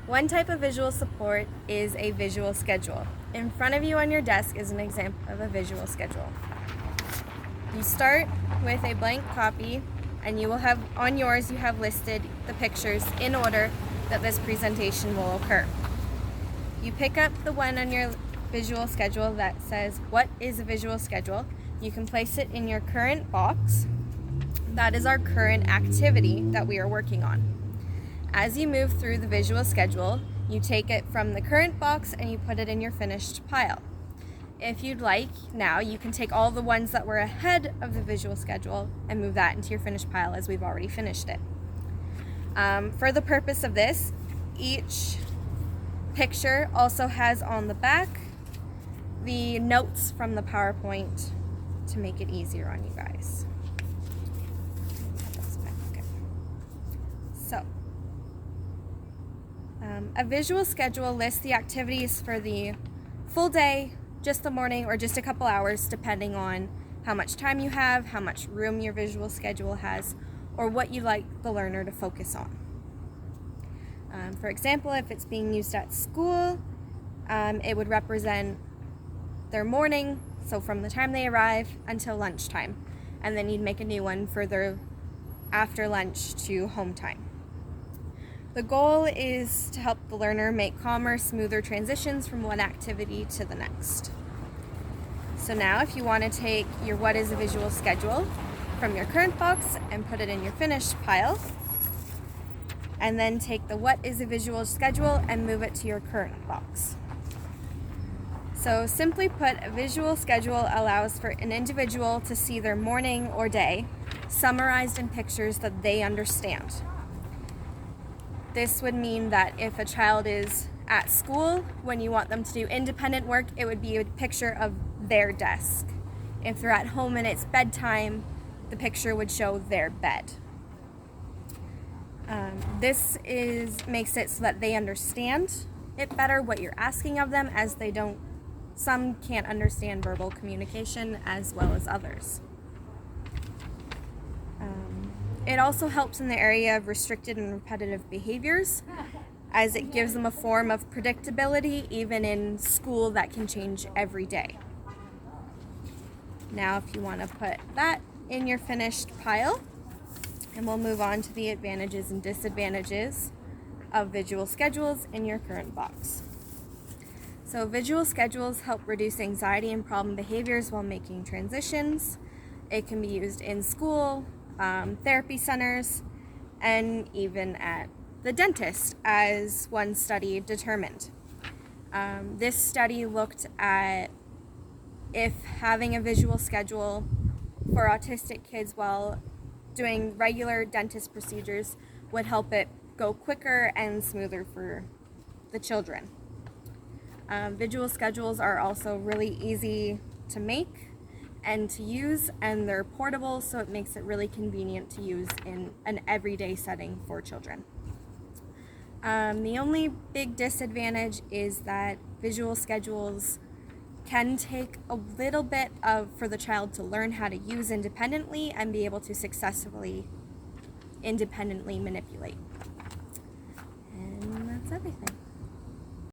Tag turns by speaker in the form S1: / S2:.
S1: One type of visual support is a visual schedule. In front of you on your desk is an example of a visual schedule. You start with a blank copy, and you will have on yours you have listed the pictures in order that this presentation will occur. You pick up the one on your visual schedule that says, "What is a visual schedule?" You can place it in your current box. That is our current activity that we are working on. As you move through the visual schedule, you take it from the current box and you put it in your finished pile. If you'd like, now you can take all the ones that were ahead of the visual schedule and move that into your finished pile as we've already finished it. For the purpose of this, each picture also has on the back the notes from the PowerPoint to make it easier on you guys. So, a visual schedule lists the activities for the full day, just the morning, or just a couple hours, depending on how much time you have, how much room your visual schedule has, or what you like the learner to focus on. For example, if it's being used at school, it would represent their morning, so from the time they arrive until lunchtime, and then you'd make a new one for their after lunch to home time. The goal is to help the learner make calmer, smoother transitions from one activity to the next. So now if you want to take your "What is a visual schedule" from your current box and put it in your finished pile, and then take the "What is a visual schedule" and move it to your current box. So simply put, a visual schedule allows for an individual to see their morning or day summarized in pictures that they understand. This would mean that if a child is at school, when you want them to do independent work, it would be a picture of their desk. If they're at home and it's bedtime, the picture would show their bed. This makes it so that they understand it better, what you're asking of them, as some can't understand verbal communication as well as others. It also helps in the area of restricted and repetitive behaviors, as it gives them a form of predictability even in school that can change every day. Now if you want to put that in your finished pile, and we'll move on to the advantages and disadvantages of visual schedules in your current box. So visual schedules help reduce anxiety and problem behaviors while making transitions. It can be used in school, therapy centers, and even at the dentist, as one study determined. This study looked at if having a visual schedule for autistic kids while doing regular dentist procedures would help it go quicker and smoother for the children. Visual schedules are also really easy to make and to use, and they're portable, so it makes it really convenient to use in an everyday setting for children. The only big disadvantage is that visual schedules can take a little bit for the child to learn how to use independently and be able to successfully independently manipulate. And that's everything.